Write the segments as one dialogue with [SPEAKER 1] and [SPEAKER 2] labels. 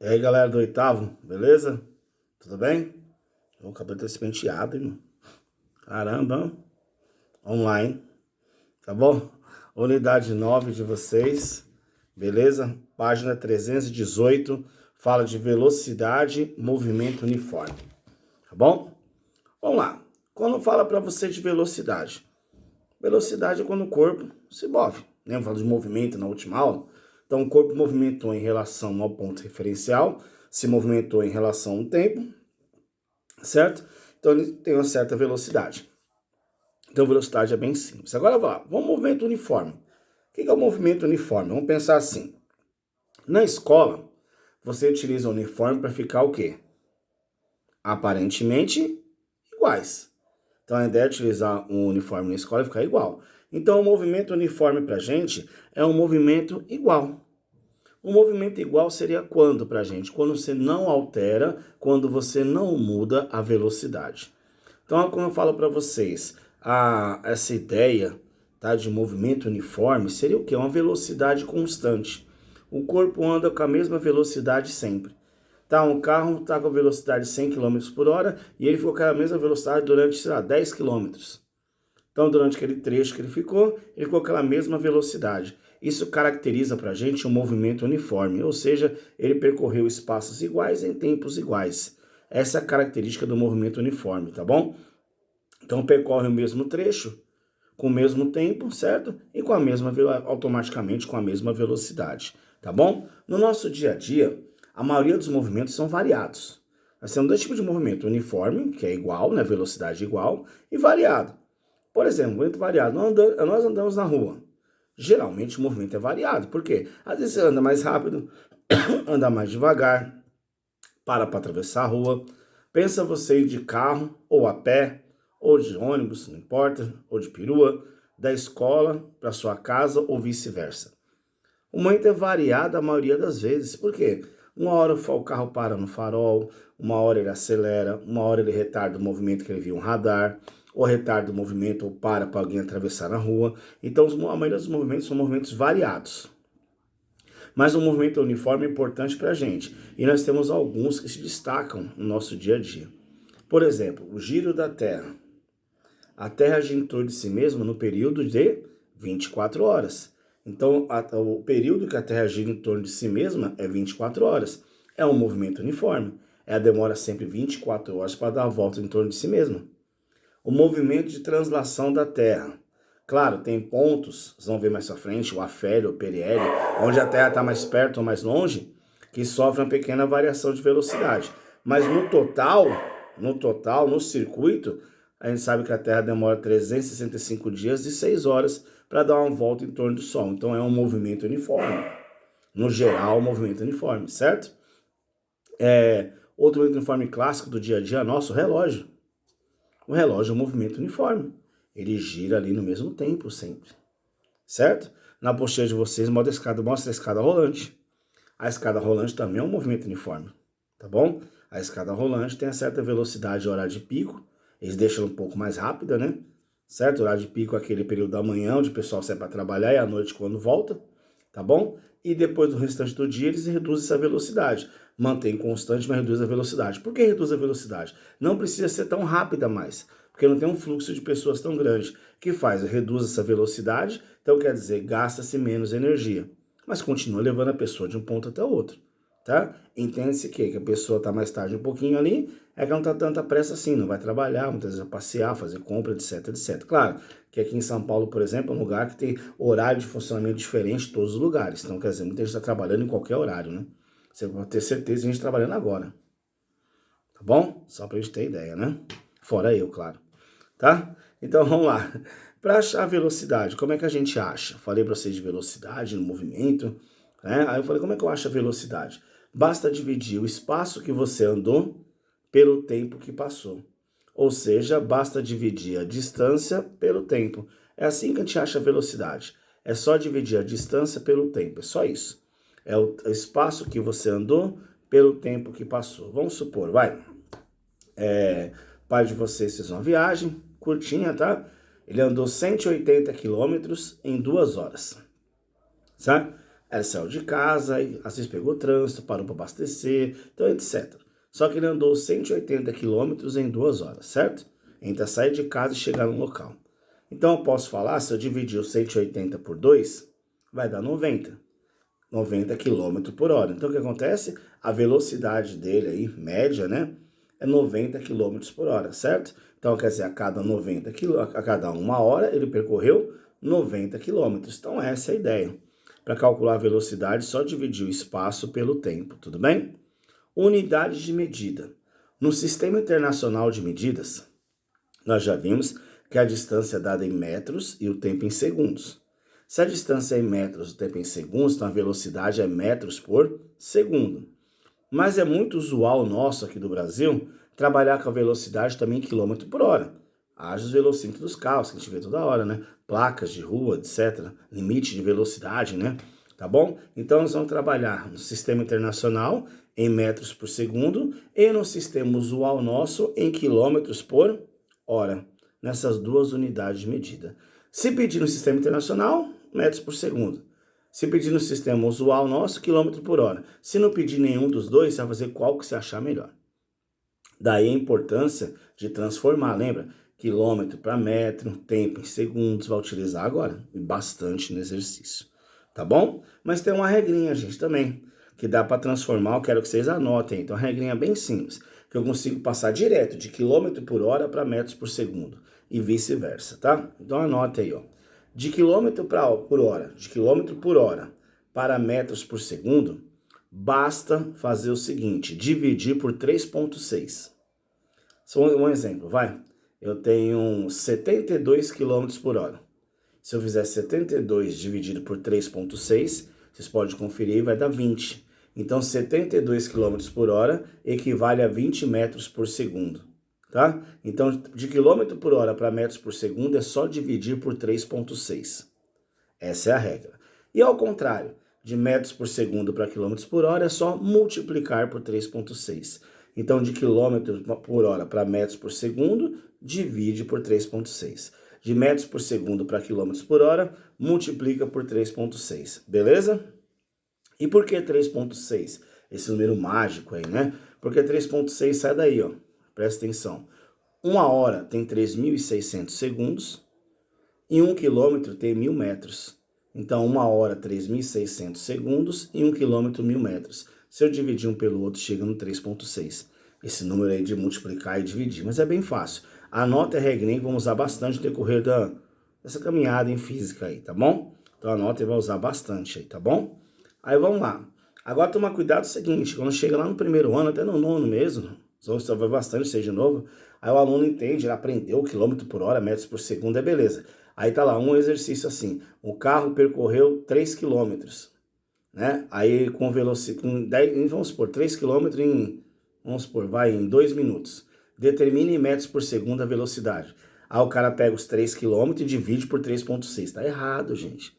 [SPEAKER 1] E aí, galera do oitavo, beleza? Tudo bem? O cabelo tá penteado, hein, mano? Caramba, vamos lá, hein? Tá bom? Unidade 9 de vocês, beleza? Página 318, fala de velocidade, movimento uniforme, tá bom? Vamos lá. Quando fala para você de velocidade? Velocidade é quando o corpo se move. Lembra? Fala de movimento na última aula? Então, o corpo movimentou em relação ao ponto referencial, se movimentou em relação ao tempo, certo? Então, ele tem uma certa velocidade. Então, velocidade é bem simples. Agora, vamos ao movimento uniforme. O que é o movimento uniforme? Vamos pensar assim. Na escola, você utiliza o uniforme para ficar o quê? Aparentemente iguais. Então, a ideia é utilizar um uniforme na escola e ficar igual. Então, o movimento uniforme para a gente é um movimento igual. O movimento igual seria quando para a gente? Quando você não altera, quando você não muda a velocidade. Então, como eu falo para vocês, essa ideia, tá, de movimento uniforme seria o quê? Uma velocidade constante. O corpo anda com a mesma velocidade sempre. Tá, um carro está com a velocidade de 100 km por hora e ele ficou com a mesma velocidade durante, sei lá, 10 km. Então, durante aquele trecho que ele ficou com aquela mesma velocidade. Isso caracteriza para a gente um movimento uniforme, ou seja, ele percorreu espaços iguais em tempos iguais. Essa é a característica do movimento uniforme, tá bom? Então, percorre o mesmo trecho, com o mesmo tempo, certo? E com a mesma, automaticamente com a mesma velocidade, tá bom? No nosso dia a dia, a maioria dos movimentos são variados. Nós temos dois tipos de movimento, uniforme, que é igual, né, velocidade igual, e variado. Por exemplo, movimento variado, nós andamos na rua. Geralmente o movimento é variado, por quê? Às vezes você anda mais rápido, anda mais devagar, para atravessar a rua. Pensa você ir de carro, ou a pé, ou de ônibus, não importa, ou de perua, da escola para sua casa ou vice-versa. O movimento é variado a maioria das vezes, por quê? Uma hora o carro para no farol, uma hora ele acelera, uma hora ele retarda o movimento que ele viu um radar, ou retarda o movimento ou para alguém atravessar na rua. Então, a maioria dos movimentos são movimentos variados. Mas o movimento uniforme é importante para a gente. E nós temos alguns que se destacam no nosso dia a dia. Por exemplo, o giro da Terra. A Terra gira em torno de si mesma no período de 24 horas. Então, o período que a Terra gira em torno de si mesma é 24 horas. É um movimento uniforme. Ela demora sempre 24 horas para dar a volta em torno de si mesma. O movimento de translação da Terra. Claro, tem pontos, vocês vão ver mais pra frente, o afélio, o periélio, onde a Terra está mais perto ou mais longe, que sofre uma pequena variação de velocidade. Mas no total, no circuito, a gente sabe que a Terra demora 365 dias e 6 horas para dar uma volta em torno do Sol. Então é um movimento uniforme. No geral, um movimento uniforme, certo? Outro movimento uniforme clássico do dia a dia, nosso relógio. O relógio é um movimento uniforme. Ele gira ali no mesmo tempo sempre, certo? Na apostila de vocês mostra a escada rolante. A escada rolante também é um movimento uniforme, tá bom? A escada rolante tem a certa velocidade de horário de pico, eles deixam um pouco mais rápida, né? Certo? O horário de pico é aquele período da manhã, onde o pessoal sai para trabalhar e à noite quando volta, tá bom? E depois do restante do dia eles reduzem essa velocidade. Mantém constante, mas reduz a velocidade. Por que reduz a velocidade? Não precisa ser tão rápida mais, porque não tem um fluxo de pessoas tão grande. O que faz? Reduz essa velocidade, então quer dizer, gasta-se menos energia, mas continua levando a pessoa de um ponto até o outro, tá? Entende-se que a pessoa está mais tarde um pouquinho ali, é que não está tanta pressa assim, não vai trabalhar, muitas vezes vai passear, fazer compra, etc, etc. Claro que aqui em São Paulo, por exemplo, é um lugar que tem horário de funcionamento diferente em todos os lugares, então quer dizer, muita gente está trabalhando em qualquer horário, né? Você pode ter certeza de a gente trabalhando agora, tá bom? Só para a gente ter ideia, né? Fora eu, claro, tá? Então vamos lá. Para achar a velocidade, como é que a gente acha? Falei para vocês de velocidade no movimento, né? Aí eu falei, como é que eu acho a velocidade? Basta dividir o espaço que você andou pelo tempo que passou. Ou seja, basta dividir a distância pelo tempo. É assim que a gente acha a velocidade. É só dividir a distância pelo tempo, é só isso. É o espaço que você andou pelo tempo que passou. Vamos supor, pai de vocês fez uma viagem curtinha, tá? Ele andou 180 quilômetros em 2 horas, sabe? Ela saiu de casa, às vezes pegou trânsito, parou para abastecer, então etc. Só que ele andou 180 quilômetros em 2 horas, certo? Entre a sair de casa e chegar no local. Então eu posso falar, se eu dividir os 180 por 2, vai dar 90 km por hora. Então o que acontece? A velocidade dele aí, média, né? É 90 km por hora, certo? Então quer dizer, a cada 1 hora ele percorreu 90 km. Então essa é a ideia. Para calcular a velocidade, só dividir o espaço pelo tempo, tudo bem? Unidade de medida. No Sistema Internacional de Medidas, nós já vimos que a distância é dada em metros e o tempo em segundos. Se a distância é em metros e o tempo em segundos, então a velocidade é metros por segundo. Mas é muito usual nosso aqui do Brasil trabalhar com a velocidade também em quilômetro por hora. Haja os velocímetros dos carros, que a gente vê toda hora, né? Placas de rua, etc. Limite de velocidade, né? Tá bom? Então nós vamos trabalhar no sistema internacional em metros por segundo e no sistema usual nosso em quilômetros por hora. Nessas duas unidades de medida. Se pedir no sistema internacional, metros por segundo. Se pedir no sistema usual nosso, quilômetro por hora. Se não pedir nenhum dos dois, você vai fazer qual que você achar melhor. Daí a importância de transformar, lembra? Quilômetro para metro, tempo em segundos, vai utilizar agora. E bastante no exercício. Tá bom? Mas tem uma regrinha, gente, também, que dá para transformar, eu quero que vocês anotem. Então, a regrinha é bem simples, que eu consigo passar direto de quilômetro por hora para metros por segundo. E vice-versa, tá? Então, anote aí, ó. De quilômetro por hora para metros por segundo, basta fazer o seguinte, dividir por 3,6. Só um exemplo, vai. Eu tenho 72 km por hora. Se eu fizer 72 dividido por 3,6, vocês podem conferir, vai dar 20. Então, 72 km por hora equivale a 20 metros por segundo, tá? Então, de quilômetro por hora para metros por segundo é só dividir por 3,6. Essa é a regra. E ao contrário, de metros por segundo para quilômetros por hora é só multiplicar por 3,6. Então, de quilômetros por hora para metros por segundo, divide por 3,6. De metros por segundo para quilômetros por hora, multiplica por 3,6. Beleza? E por que 3,6? Esse número mágico aí, né? Porque 3,6 sai daí, ó. Presta atenção. 1 hora tem 3.600 segundos e 1 quilômetro tem 1.000 metros. Então, 1 hora, 3.600 segundos e 1 quilômetro, 1.000 metros. Se eu dividir um pelo outro, chega no 3,6. Esse número aí de multiplicar e dividir. Mas é bem fácil. Anota a regrinha que vamos usar bastante no decorrer dessa caminhada em física aí, tá bom? Então anota e vai usar bastante aí, tá bom? Aí vamos lá. Agora toma cuidado é o seguinte, quando chega lá no primeiro ano, até no nono mesmo, só vai bastante ser de novo, aí o aluno entende, ele aprendeu quilômetro por hora, metros por segundo, é beleza. Aí tá lá, um exercício assim, o carro percorreu 3 quilômetros, né? Aí com velocidade, 10, vamos supor, 3 quilômetros em 2 minutos. Determine em metros por segundo a velocidade. Aí o cara pega os 3 km e divide por 3,6. Tá errado, gente.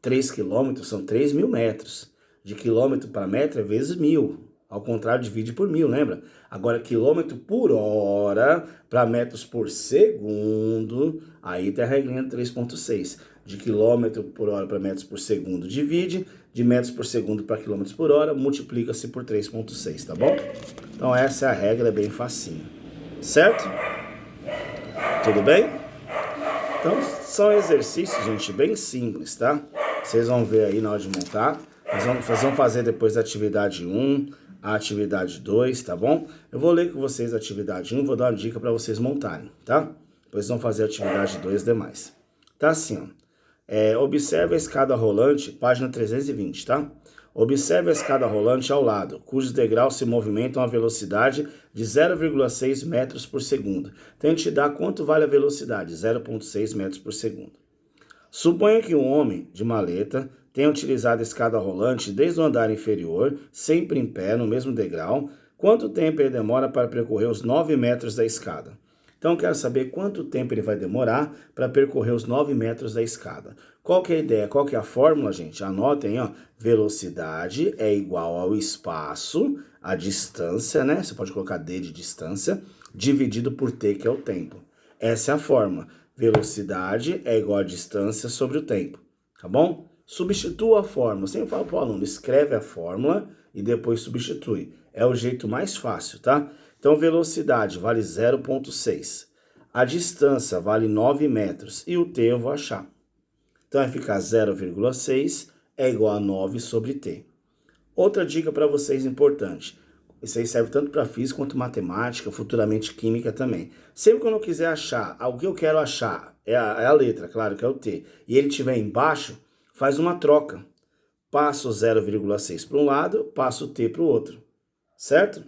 [SPEAKER 1] 3 km são 3.000 metros. De quilômetro para metro é vezes 1.000. Ao contrário, divide por 1.000, lembra? Agora, quilômetro por hora para metros por segundo, aí tem a regrinha 3,6. De quilômetro por hora para metros por segundo, divide. De metros por segundo para quilômetros por hora, multiplica-se por 3,6, tá bom? Então, essa é a regra, é bem facinho. Certo? Tudo bem? Então, são exercícios, gente, bem simples, tá? Vocês vão ver aí na hora de montar. Nós vamos fazer depois a atividade 1, a atividade 2, tá bom? Eu vou ler com vocês a atividade 1, vou dar uma dica para vocês montarem, tá? Depois vão fazer a atividade 2 e demais. Tá assim, ó. Observe a escada rolante, página 320, tá? Observe a escada rolante ao lado, cujos degraus se movimentam a velocidade de 0,6 metros por segundo. Tente dar quanto vale a velocidade, 0,6 metros por segundo. Suponha que um homem de maleta tenha utilizado a escada rolante desde o andar inferior, sempre em pé, no mesmo degrau. Quanto tempo ele demora para percorrer os 9 metros da escada? Então, eu quero saber quanto tempo ele vai demorar para percorrer os 9 metros da escada. Qual que é a ideia? Qual que é a fórmula, gente? Anotem, ó. Velocidade é igual ao espaço, a distância, né? Você pode colocar D de distância, dividido por T, que é o tempo. Essa é a fórmula. Velocidade é igual a distância sobre o tempo, tá bom? Substitua a fórmula. Eu sempre falo para o aluno, escreve a fórmula e depois substitui. É o jeito mais fácil, tá? Então, velocidade vale 0,6. A distância vale 9 metros. E o t eu vou achar. Então, vai ficar 0,6 é igual a 9 sobre t. Outra dica para vocês importante. Isso aí serve tanto para física quanto matemática, futuramente química também. Sempre que eu não quiser achar, o que eu quero achar é a letra, claro, que é o t, e ele estiver embaixo, faz uma troca. Passo 0,6 para um lado, passo o t para o outro. Certo?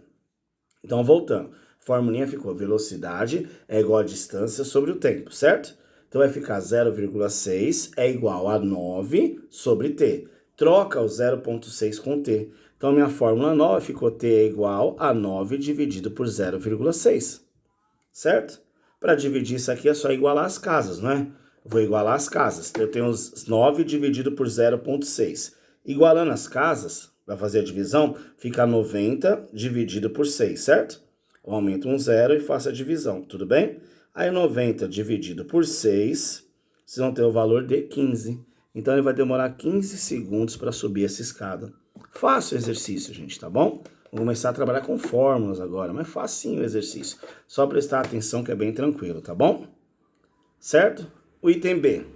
[SPEAKER 1] Então, voltando. A formulinha ficou velocidade é igual a distância sobre o tempo, certo? Então, vai ficar 0,6 é igual a 9 sobre t. Troca o 0,6 com t. Então, minha fórmula nova ficou t é igual a 9 dividido por 0,6. Certo? Para dividir isso aqui é só igualar as casas, não é? Vou igualar as casas. Eu tenho os 9 dividido por 0,6. Igualando as casas, para fazer a divisão, fica 90 dividido por 6, certo? Eu aumento um zero e faço a divisão, tudo bem? Aí 90 dividido por 6, vocês vão ter o valor de 15. Então, ele vai demorar 15 segundos para subir essa escada. Fácil o exercício, gente, tá bom? Vou começar a trabalhar com fórmulas agora, mas facinho o exercício. Só prestar atenção que é bem tranquilo, tá bom? Certo? O item B.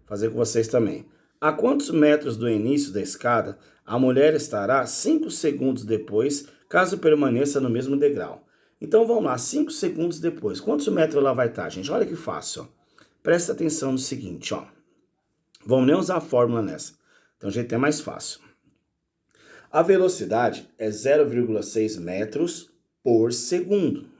[SPEAKER 1] Fazer com vocês também. A quantos metros do início da escada a mulher estará 5 segundos depois, caso permaneça no mesmo degrau? Então, vamos lá, 5 segundos depois. Quantos metros ela vai estar, gente? Olha que fácil, ó. Presta atenção no seguinte, ó. Vamos nem usar a fórmula nessa. Então, o jeito é mais fácil. A velocidade é 0,6 metros por segundo.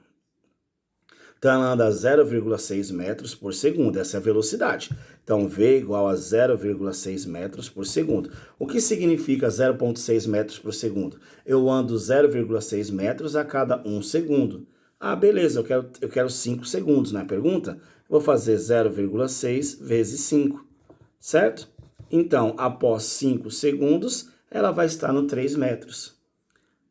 [SPEAKER 1] Então, ela anda a 0,6 metros por segundo. Essa é a velocidade. Então, V igual a 0,6 metros por segundo. O que significa 0,6 metros por segundo? Eu ando 0,6 metros a cada 1 segundo. Ah, beleza, eu quero 5 segundos, não é pergunta? Vou fazer 0,6 vezes 5, certo? Então, após 5 segundos, ela vai estar no 3 metros.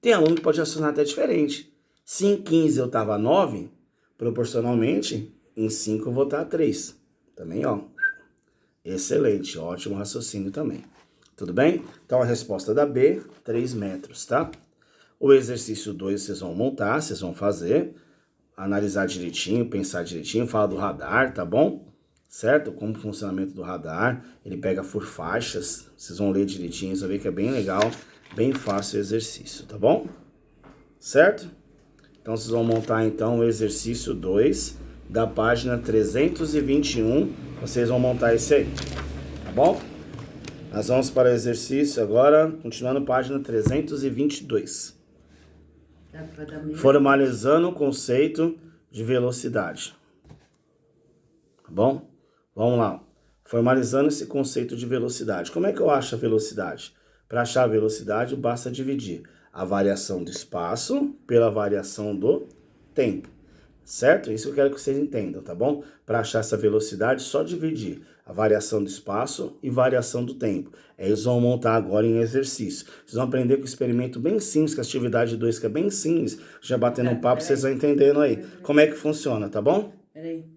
[SPEAKER 1] Tem aluno que pode raciocinar até diferente. Se em 15 eu estava a 9, proporcionalmente, em 5 eu vou estar a 3. Também, ó. Excelente, ótimo raciocínio também. Tudo bem? Então, a resposta da B, 3 metros, tá? O exercício 2 vocês vão montar, vocês vão fazer, analisar direitinho, pensar direitinho, falar do radar, tá bom? Certo? Como o funcionamento do radar, ele pega por faixas, vocês vão ler direitinho, vocês vão ver que é bem legal, bem fácil o exercício, tá bom? Certo? Então, vocês vão montar, então, o exercício 2 da página 321. Vocês vão montar esse aí, tá bom? Nós vamos para o exercício agora, continuando página 322. Formalizando o conceito de velocidade. Tá bom? Vamos lá. Formalizando esse conceito de velocidade. Como é que eu acho a velocidade? Para achar a velocidade, basta dividir a variação do espaço pela variação do tempo. Certo? Isso eu quero que vocês entendam, tá bom? Para achar essa velocidade, só dividir a variação do espaço e variação do tempo. Eles vão montar agora em exercício. Vocês vão aprender com o experimento bem simples, com a atividade 2, que é bem simples. Já batendo um papo, vocês vão entendendo aí como é que funciona, tá bom?
[SPEAKER 2] Peraí.